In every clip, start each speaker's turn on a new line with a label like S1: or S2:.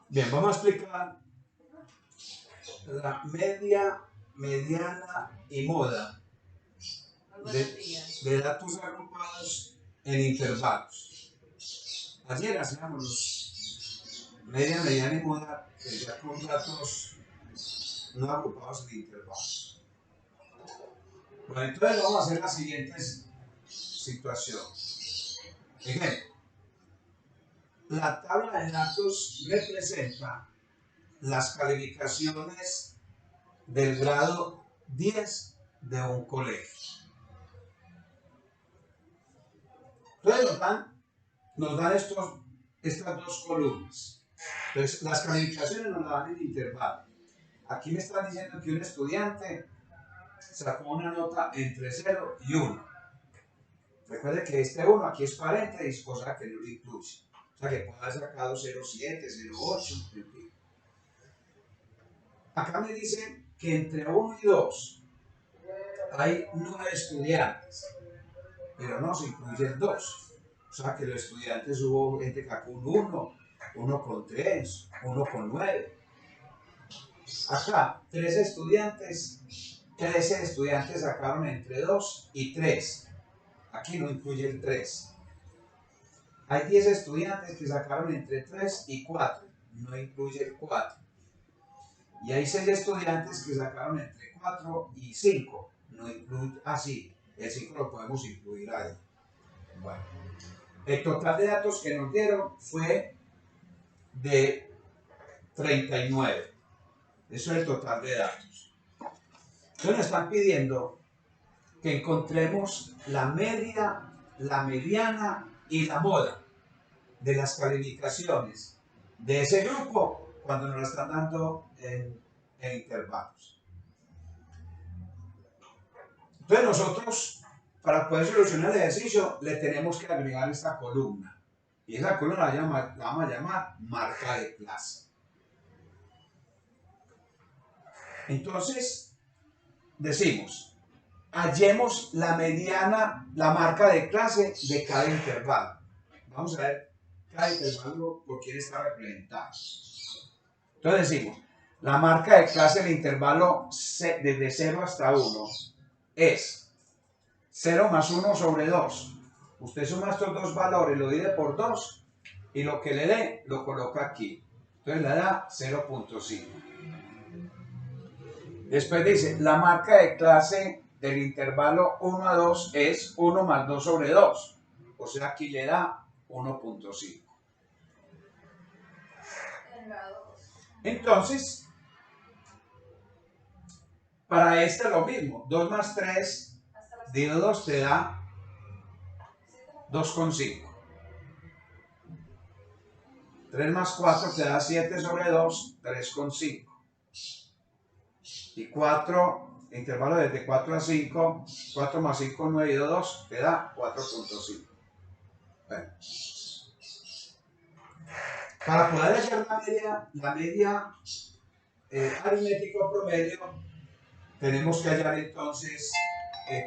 S1: Bien, vamos a explicar la media, mediana y moda de datos agrupados en intervalos. Ayer hacíamos los media, mediana y moda ya con datos no agrupados en intervalos. Bueno, entonces vamos a hacer la siguiente situación. Ejemplo, la tabla de datos representa las calificaciones del grado 10 de un colegio. Entonces nos dan estas dos columnas. Entonces las calificaciones nos las dan en intervalo. Aquí me están diciendo que un estudiante sacó una nota entre 0 y 1. Recuerde que este 1 aquí es paréntesis, cosa que no lo incluye. O sea que puede haber sacado 0,7, 0,8, en fin. Acá me dicen que entre 1 y 2 hay 9 estudiantes, pero no se incluye el 2. O sea que los estudiantes hubo gente que sacó un 1, 1,3, 1,9. Acá, 13 estudiantes sacaron entre 2 y 3. Aquí no incluye el 3. Hay 10 estudiantes que sacaron entre 3 y 4. No incluye el 4. Y hay 6 estudiantes que sacaron entre 4 y 5. No incluye, sí, el 5 lo podemos incluir ahí. Bueno, el total de datos que nos dieron fue de 39. Eso es el total de datos. Entonces nos están pidiendo que encontremos la media, la mediana y la moda de las calificaciones de ese grupo cuando nos lo están dando en intervalos. Entonces nosotros, para poder solucionar el ejercicio, le tenemos que agregar esta columna. Y esa columna la vamos a llamar marca de clase. Entonces, decimos, hallemos la mediana, la marca de clase de cada intervalo. Vamos a ver cada intervalo por quién está representado. Entonces decimos, la marca de clase del intervalo desde 0 hasta 1 es 0 más 1 sobre 2. Usted suma estos dos valores, lo divide por 2 y lo que le dé lo coloca aquí. Entonces le da 0,5. Después dice, la marca de clase del intervalo 1 a 2 es 1 más 2 sobre 2. O sea, aquí le da 1,5. Entonces, para este lo mismo. 2 más 3 dividido 2 te da 2,5. 3 más 4 te da 7 sobre 2, 3,5. Y 4, intervalo desde 4 a 5, 4 más 5, 9 y 2, te da 4,5. Bueno. Para poder hallar la media aritmético promedio, tenemos que hallar entonces,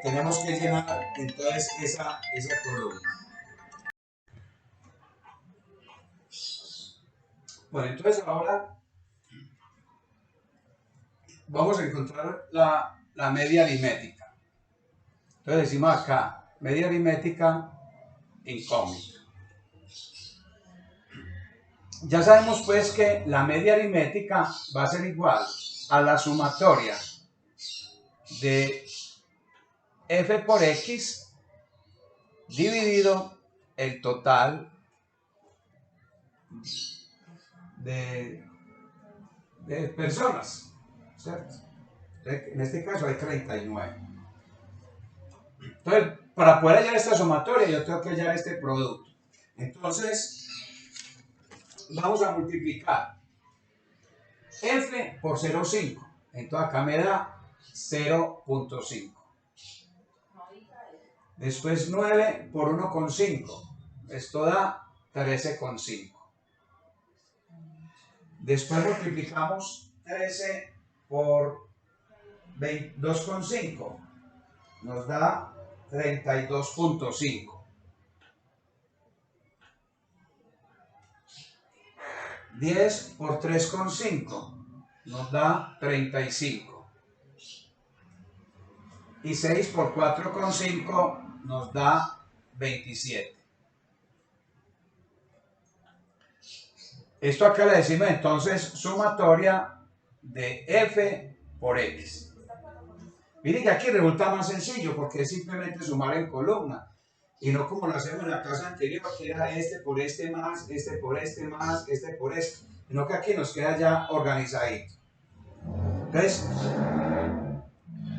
S1: tenemos que llenar entonces esa columna. Bueno, entonces ahora vamos a encontrar la media aritmética. Entonces decimos acá, media aritmética incógnita. Ya sabemos pues que la media aritmética va a ser igual a la sumatoria de f por x dividido el total de personas, ¿cierto? En este caso hay 39. Entonces, para poder hallar esta sumatoria, yo tengo que hallar este producto. Entonces, vamos a multiplicar f por 0,5. Entonces, acá me da 0,5. Después 9 por 1,5. Esto da 13,5. Después multiplicamos 13 por 2,5. Nos da 32,5. 10 por 3,5 nos da 35. Y 6 por 4,5 nos da 27. Esto acá le decimos entonces sumatoria de f por x. Miren que aquí resulta más sencillo porque es simplemente sumar en columna. Y no como lo hacemos en la clase anterior, que era este por este más, este por este más, este por este. Sino que aquí nos queda ya organizadito. Entonces,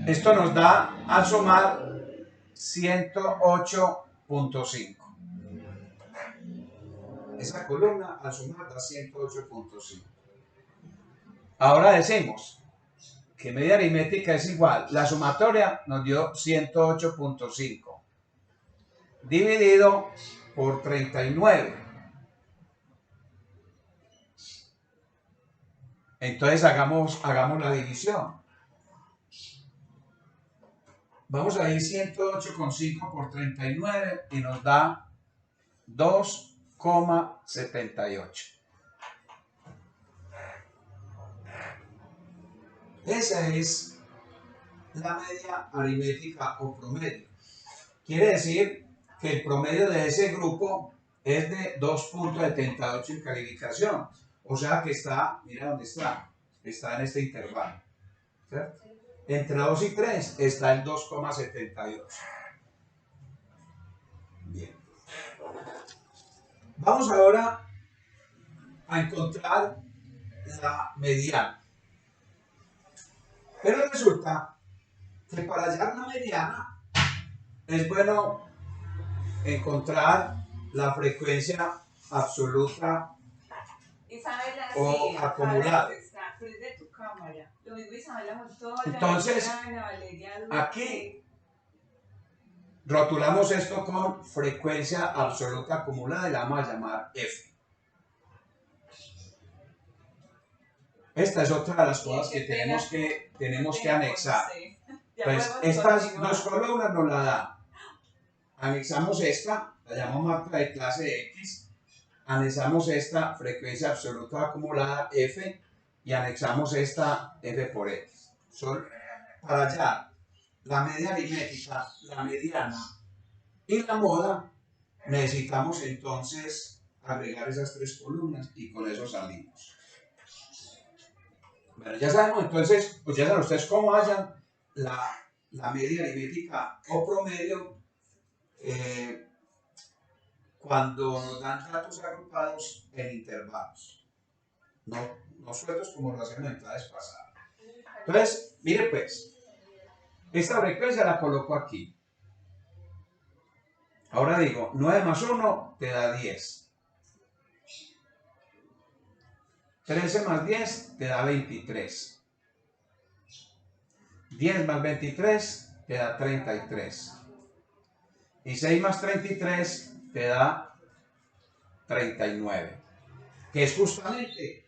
S1: esto nos da al sumar 108.5. Esa columna al sumar da 108.5. Ahora decimos que media aritmética es igual. La sumatoria nos dio 108.5 dividido por 39. Entonces hagamos la división. Vamos a ir 108,5 por 39 y nos da 2,78. Esa es la media aritmética o promedio. Quiere decir que el promedio de ese grupo es de 2,78 en calificación. O sea que está, mira dónde está en este intervalo. ¿Cierto? Entre 2 y 3 está el 2,78. Bien. Vamos ahora a encontrar la mediana. Pero resulta que para hallar la mediana es bueno encontrar la frecuencia absoluta o acumulada. Entonces, aquí rotulamos esto con frecuencia absoluta acumulada y la vamos a llamar F. Esta es otra de las cosas que tenemos que anexar. Pues estas dos columnas nos la dan. Anexamos esta, la llamamos marca de clase X. Anexamos esta frecuencia absoluta acumulada F y anexamos esta F por X. Son para hallar la media aritmética, la mediana y la moda, necesitamos entonces agregar esas tres columnas y con eso salimos. Bueno, ya sabemos entonces, pues ya saben ustedes cómo hallan la media aritmética o promedio cuando nos dan datos agrupados en intervalos, no sueltos como lo hacemos en clases pasadas. Entonces, mire pues, esta frecuencia la coloco aquí. Ahora digo, 9 más 1 te da 10. 13 más 10 te da 23. 10 más 23 te da 33. Y 6 más 33 te da 39. Que es justamente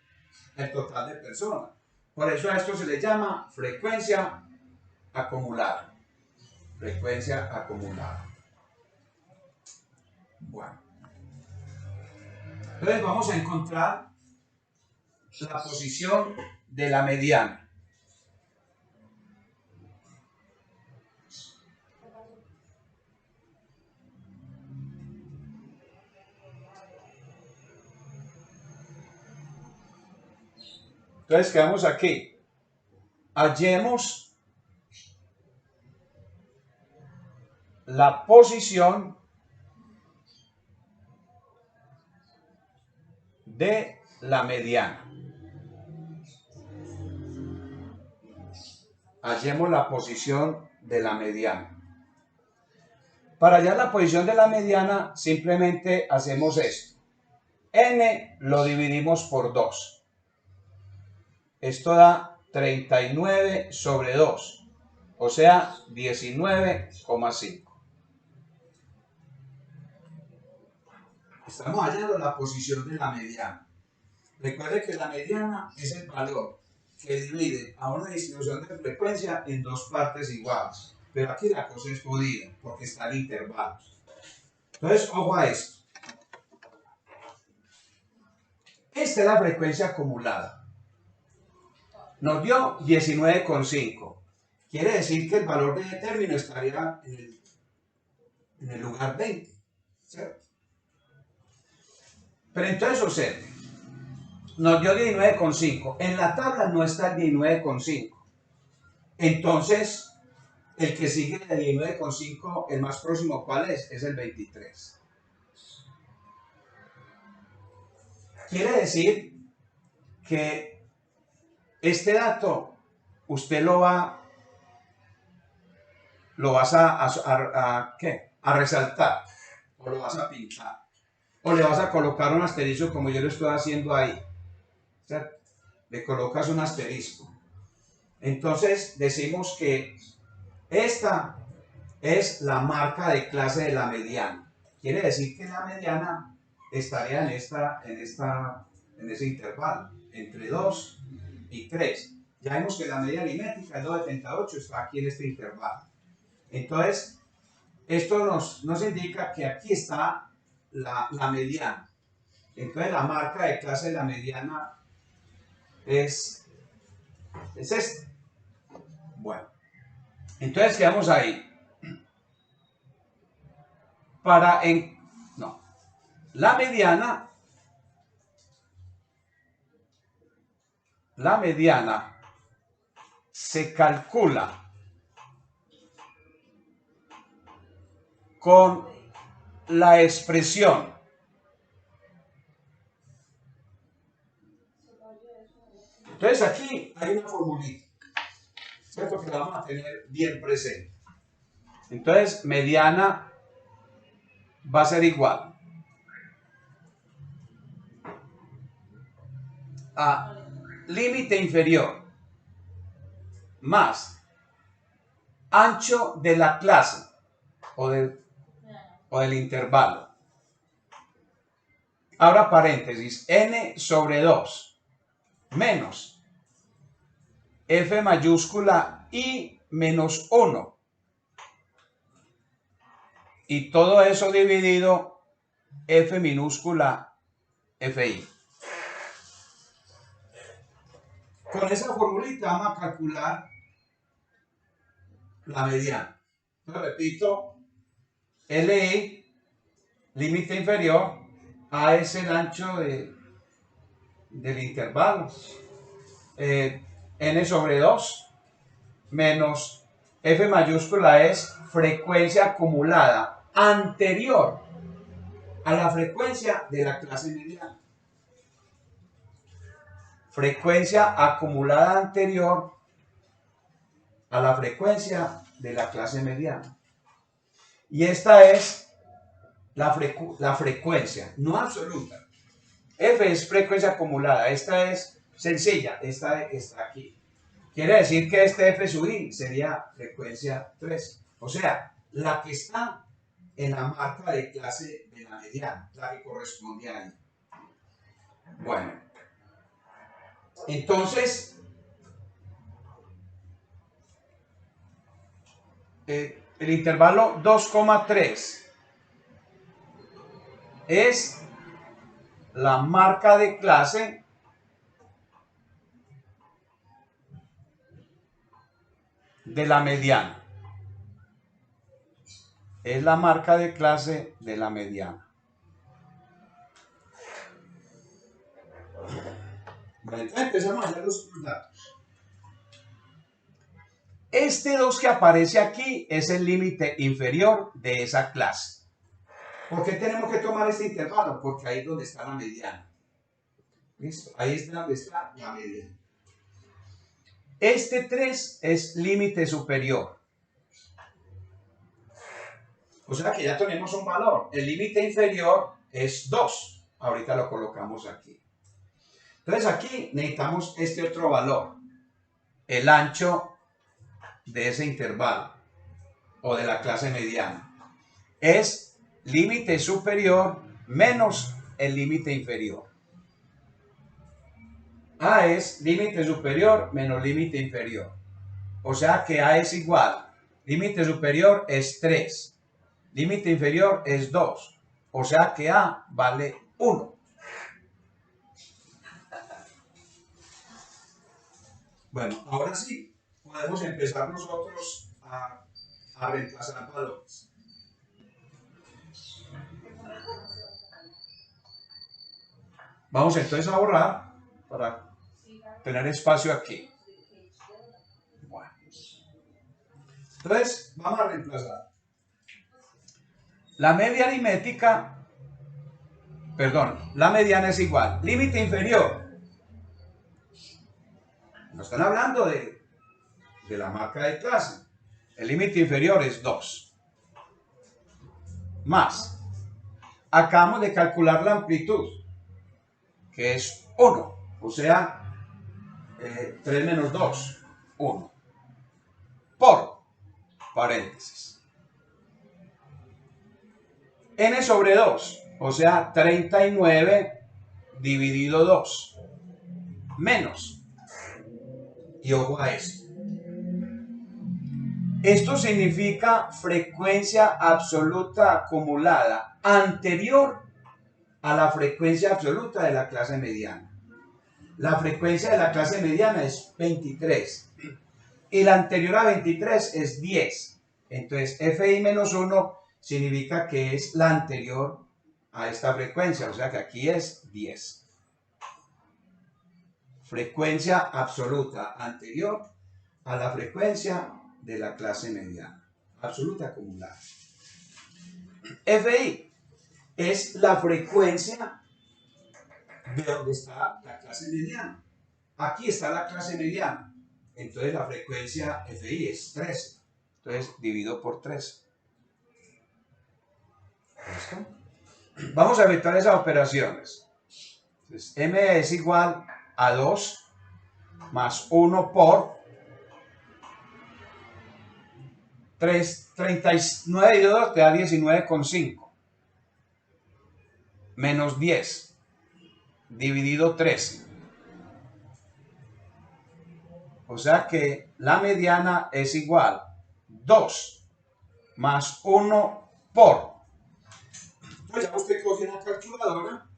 S1: el total de personas. Por eso a esto se le llama frecuencia acumulada. Frecuencia acumulada. Bueno. Entonces vamos a encontrar la posición de la mediana. Entonces quedamos aquí. Hallemos la posición de la mediana. Hallemos la posición de la mediana. Para hallar la posición de la mediana, simplemente hacemos esto. N lo dividimos por 2. Esto da 39 sobre 2, o sea, 19,5. Estamos hallando la posición de la mediana. Recuerde que la mediana es el valor que divide a una distribución de frecuencia en dos partes iguales. Pero aquí la cosa es jodida, porque están intervalos. Entonces, ojo a esto. Esta es la frecuencia acumulada. Nos dio 19,5. Quiere decir que el valor de término estaría en el lugar 20. ¿Cierto? Pero entonces observe. Nos dio 19,5. En la tabla no está el 19,5. Entonces, el que sigue de 19,5, el más próximo, ¿cuál es? Es el 23. Quiere decir que este dato usted lo vas a resaltar, o lo vas a pintar, o le vas a colocar un asterisco como yo lo estoy haciendo ahí, ¿cierto? Le colocas un asterisco. Entonces decimos que esta es la marca de clase de la mediana. Quiere decir que la mediana estaría en ese intervalo, entre 2 y 3. Ya vemos que la media aritmética, el 2,78, está aquí en este intervalo. Entonces, esto nos indica que aquí está la mediana. Entonces, la marca de clase de la mediana es esta. Bueno, entonces quedamos ahí. La mediana se calcula con la expresión entonces aquí hay una formulita, ¿cierto? Que la vamos a tener bien presente. Entonces mediana va a ser igual a límite inferior más ancho de la clase o del intervalo. Ahora paréntesis, n sobre 2 menos f mayúscula i menos 1. Y todo eso dividido f minúscula fi. Con esa formulita vamos a calcular la mediana. Entonces, repito, LI, límite inferior, A es el ancho del intervalo, n sobre 2, menos f mayúscula es frecuencia acumulada anterior a la frecuencia de la clase mediana. Frecuencia acumulada anterior a la frecuencia de la clase mediana. Y esta es la frecuencia, no absoluta. F es frecuencia acumulada, esta es sencilla, esta está aquí. Quiere decir que este F sub i sería frecuencia 3. O sea, la que está en la marca de clase de la mediana, la que corresponde ahí. Bueno, entonces, el intervalo 2,3 es la marca de clase de la mediana. Es la marca de clase de la mediana. Bueno, entonces empezamos a hacer los datos. Este 2 que aparece aquí es el límite inferior de esa clase. ¿Por qué tenemos que tomar este intervalo? Porque ahí es donde está la mediana. ¿Listo? Ahí es donde está la mediana. Este 3 es límite superior. O sea que ya tenemos un valor. El límite inferior es 2. Ahorita lo colocamos aquí. Entonces aquí necesitamos este otro valor. El ancho de ese intervalo o de la clase mediana. Es límite superior menos el límite inferior. A es límite superior menos límite inferior. O sea que A es igual. Límite superior es 3. Límite inferior es 2. O sea que A vale 1. Bueno, ahora sí, podemos empezar nosotros a reemplazar valores. Vamos entonces a borrar para tener espacio aquí. Bueno. Entonces, vamos a reemplazar. La media aritmética, perdón, la mediana es igual. Límite inferior. No están hablando de la marca de clase. El límite inferior es 2. Más. Acabamos de calcular la amplitud, que es 1. O sea, 3 menos 2, 1. Por paréntesis. N sobre 2, o sea, 39 dividido 2. Menos. Y ojo a esto. Esto significa frecuencia absoluta acumulada anterior a la frecuencia absoluta de la clase mediana. La frecuencia de la clase mediana es 23 y la anterior a 23 es 10. Entonces, FI menos 1 significa que es la anterior a esta frecuencia, o sea que aquí es 10. Frecuencia absoluta anterior a la frecuencia de la clase mediana, absoluta acumulada. FI es la frecuencia de donde está la clase mediana. Aquí está la clase mediana, entonces la frecuencia FI es 13. Entonces divido por 3. ¿Listo? Vamos a efectuar esas operaciones. Entonces, M es igual a 2 más 1 por 39 y 2 te da 19,5. Menos 10 dividido 13. O sea que la mediana es igual 2 más 1 por. Pues ya usted coge una calculadora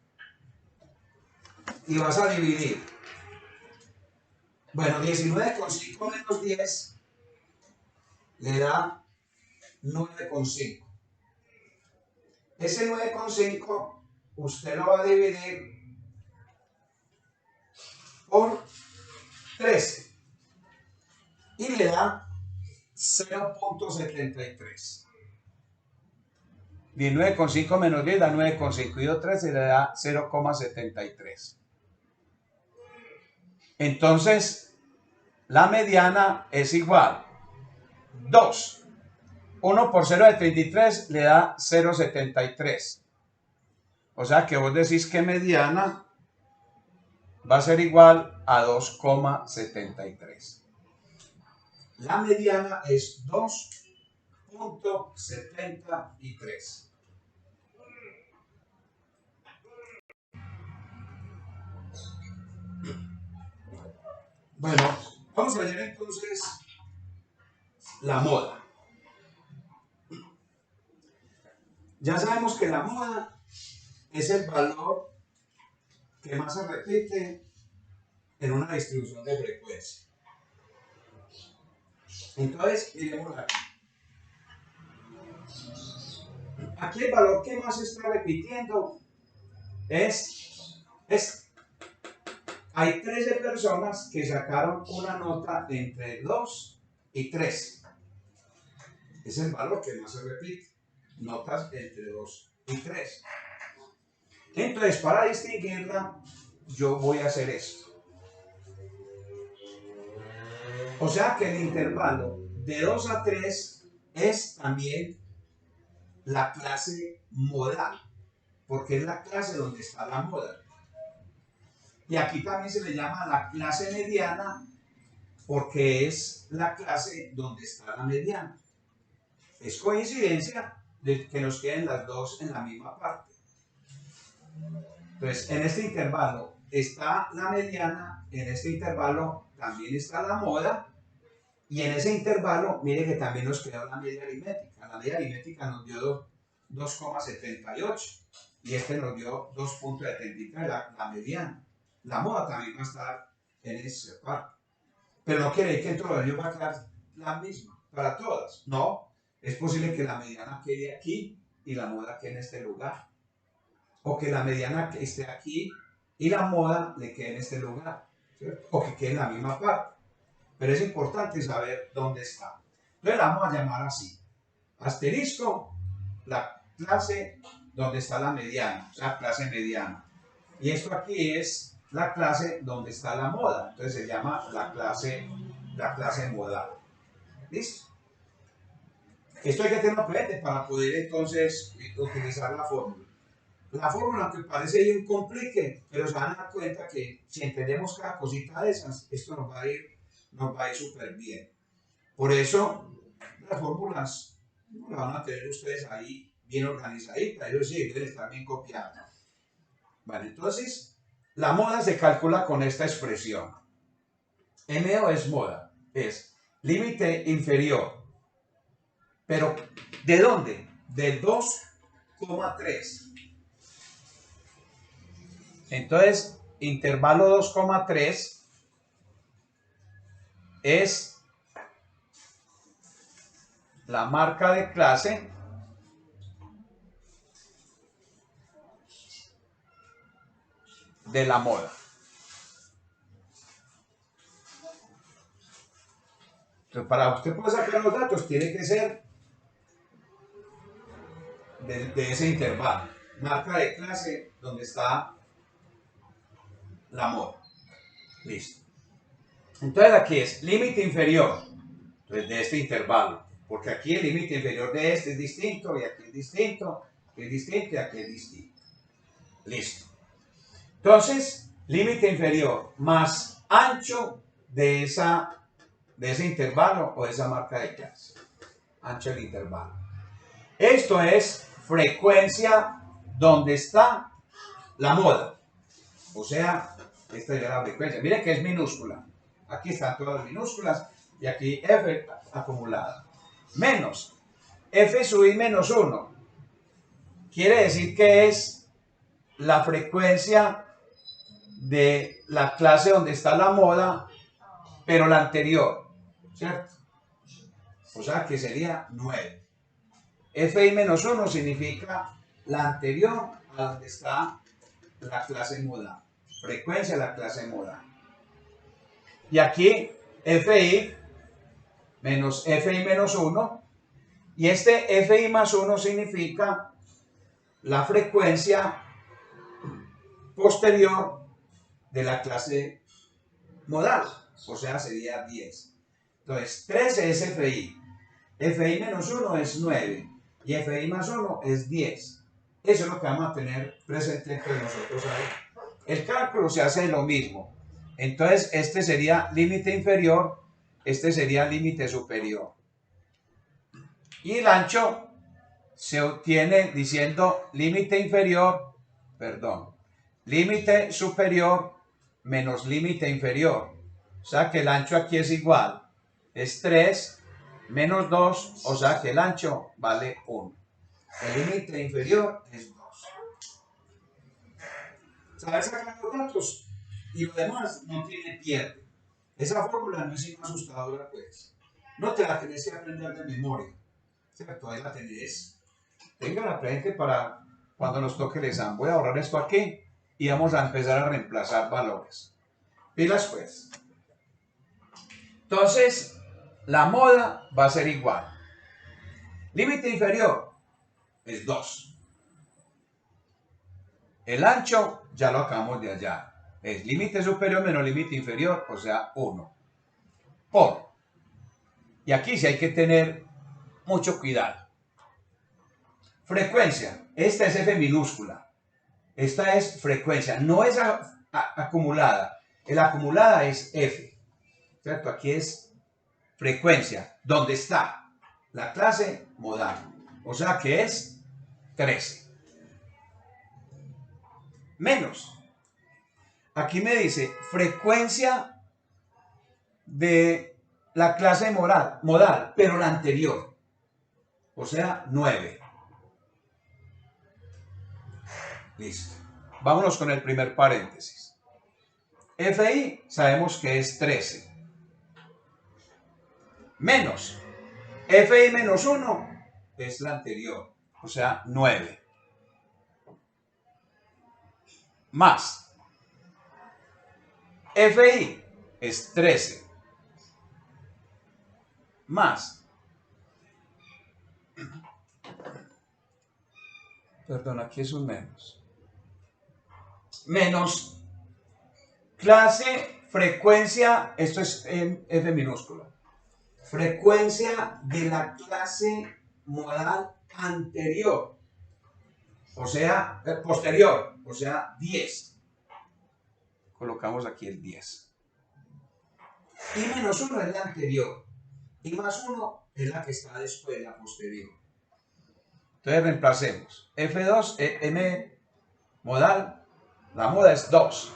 S1: y vas a dividir. Bueno, 19,5 menos 10 le da 9,5. Ese 9,5 usted lo va a dividir por 13 y le da 0,73. 19,5 menos 10 da 9,5 y 13 le da 0,73. Entonces, la mediana es igual 2. 1 por 0,73 le da 0,73. O sea que vos decís que mediana va a ser igual a 2,73. La mediana es 2,73. Bueno, vamos a ver entonces la moda. Ya sabemos que la moda es el valor que más se repite en una distribución de frecuencia. Entonces, miremos aquí. Aquí el valor que más se está repitiendo es este. Hay 13 personas que sacaron una nota entre 2 y 3. Es el valor que más se repite. Notas entre 2 y 3. Entonces, para distinguirla, yo voy a hacer esto. O sea que el intervalo de 2 a 3 es también la clase modal, porque es la clase donde está la moda. Y aquí también se le llama la clase mediana, porque es la clase donde está la mediana. Es coincidencia de que nos queden las dos en la misma parte. Entonces, en este intervalo está la mediana, en este intervalo también está la moda, y en ese intervalo, mire que también nos quedó la media aritmética. La media aritmética nos dio 2,78 y este nos dio 2,73, la mediana. La moda también va a estar en esa parte. Pero no quiere decir que dentro de ellos va a quedar la misma para todas. No, es posible que la mediana quede aquí y la moda quede en este lugar. O que la mediana esté aquí y la moda le quede en este lugar. ¿Cierto? O que quede en la misma parte. Pero es importante saber dónde está. Entonces la vamos a llamar así. Asterisco, la clase donde está la mediana, o sea, clase mediana. Y esto aquí es la clase donde está la moda. Entonces se llama la clase modal. ¿Listo? Esto hay que tenerlo presente para poder entonces utilizar la fórmula. La fórmula, aunque parece ahí un complique, pero se van a dar cuenta que si entendemos cada cosita de esas, esto nos va a ir súper bien. Por eso, las fórmulas no las van a tener ustedes ahí bien organizaditas, ellos sí, deben estar bien copiadas. Vale, entonces, la moda se calcula con esta expresión. MO es moda, es límite inferior. Pero, ¿de dónde? Del 2,3. Entonces, intervalo 2,3 es la marca de clase de la moda. Entonces, para usted poder sacar los datos, tiene que ser de ese intervalo. Marca de clase donde está la moda. Listo. Entonces aquí es límite inferior, entonces de este intervalo, porque aquí el límite inferior de este es distinto, y aquí es distinto, aquí es distinto, y aquí es distinto. Listo. Entonces, límite inferior más ancho de ese intervalo o de esa marca de clase. Ancho del intervalo. Esto es frecuencia donde está la moda. O sea, esta es la frecuencia. Miren que es minúscula. Aquí están todas minúsculas y aquí F acumulada. Menos F sub I menos 1. Quiere decir que es la frecuencia de la clase donde está la moda, pero la anterior. ¿Cierto? O sea que sería 9. Fi menos 1 significa la anterior a donde está la clase modal. Frecuencia de la clase modal. Y aquí Fi menos Fi menos 1. Y este Fi más 1 significa la frecuencia posterior de la clase modal. O sea, sería 10. Entonces, 13 es Fi. Fi menos 1 es 9. Y Fi más 1 es 10. Eso es lo que vamos a tener presente entre nosotros ahí. El cálculo se hace lo mismo. Entonces, este sería límite inferior, este sería límite superior. Y el ancho se obtiene diciendo límite superior menos límite inferior. O sea que el ancho aquí es igual. Es 3 menos 2, o sea que el ancho vale 1. El límite inferior es 2. ¿Sabes sacar los datos? Y lo demás no tiene pierde. Esa fórmula no es sino asustadora, pues. No te la tenés que aprender de memoria. ¿Cierto? Ahí la tenés. Téngala presente para cuando nos toque el examen. Voy a borrar esto aquí y vamos a empezar a reemplazar valores. Pilas pues. Entonces, la moda va a ser igual. Límite inferior es 2. El ancho ya lo acabamos de hallar. Es límite superior menos límite inferior, o sea, 1. Por. Y aquí sí hay que tener mucho cuidado. Frecuencia. Esta es F minúscula. Esta es frecuencia. No es acumulada. La acumulada es F. ¿Cierto? Aquí es frecuencia. ¿Dónde está? La clase modal. O sea que es 13. Menos. Aquí me dice frecuencia de la clase modal, pero la anterior. O sea, 9. Listo. Vámonos con el primer paréntesis. Fi sabemos que es 13. menos fi menos 1 es la anterior, o sea, 9. Más fi es 13. Más, perdón, aquí es un menos. Menos clase, frecuencia, esto es en F minúscula. Frecuencia de la clase modal anterior, o sea, posterior, o sea, 10. Colocamos aquí el 10. Y menos 1 es la anterior. Y más 1 es la que está después, la posterior. Entonces reemplacemos. F2, M modal, la moda es 2.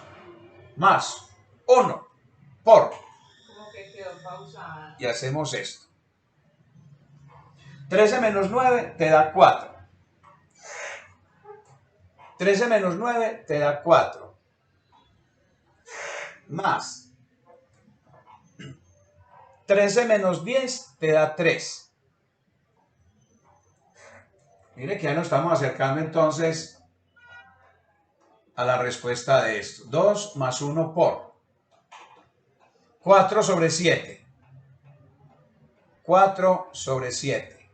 S1: Más 1 por.
S2: Como que quedó pausada.
S1: Y hacemos esto. 13 menos 9 te da 4. 13 menos 9 te da 4. Más 13 menos 10 te da 3. Mire que ya nos estamos acercando entonces a la respuesta de esto. 2 más 1 por 4 sobre 7. 4 sobre 7.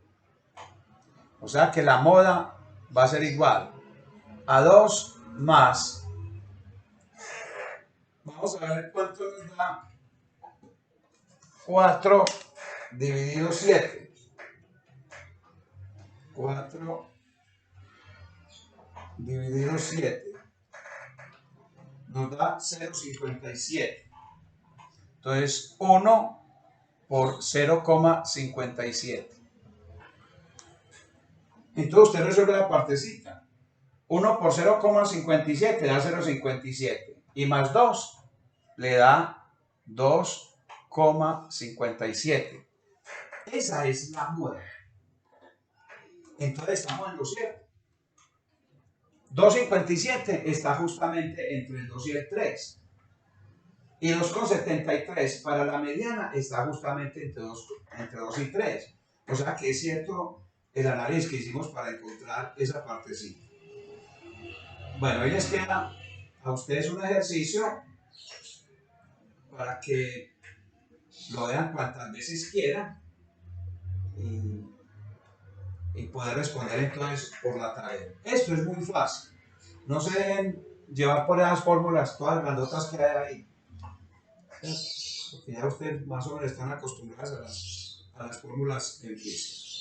S1: O sea que la moda va a ser igual a 2 más. Vamos a ver cuánto nos da 4 dividido 7. 4 dividido 7 nos da 0,57. Entonces 1 por 0,57. Entonces usted resuelve la partecita. 1 por 0,57 da 0,57. Y más 2 le da 2,57. Esa es la moda. Entonces estamos en lo cierto. 2,57 está justamente entre el 2 y el 3. Y 2,73 para la mediana está justamente entre 2 y 3. O sea que es cierto el análisis que hicimos para encontrar esa partecita. Bueno, ahí les queda a ustedes un ejercicio para que lo vean cuantas veces quieran y poder responder entonces por la tarea. Esto es muy fácil. No se dejen llevar por esas fórmulas, todas las grandotas que hay ahí. Porque ya ustedes más o menos están acostumbrados a las fórmulas empíricas.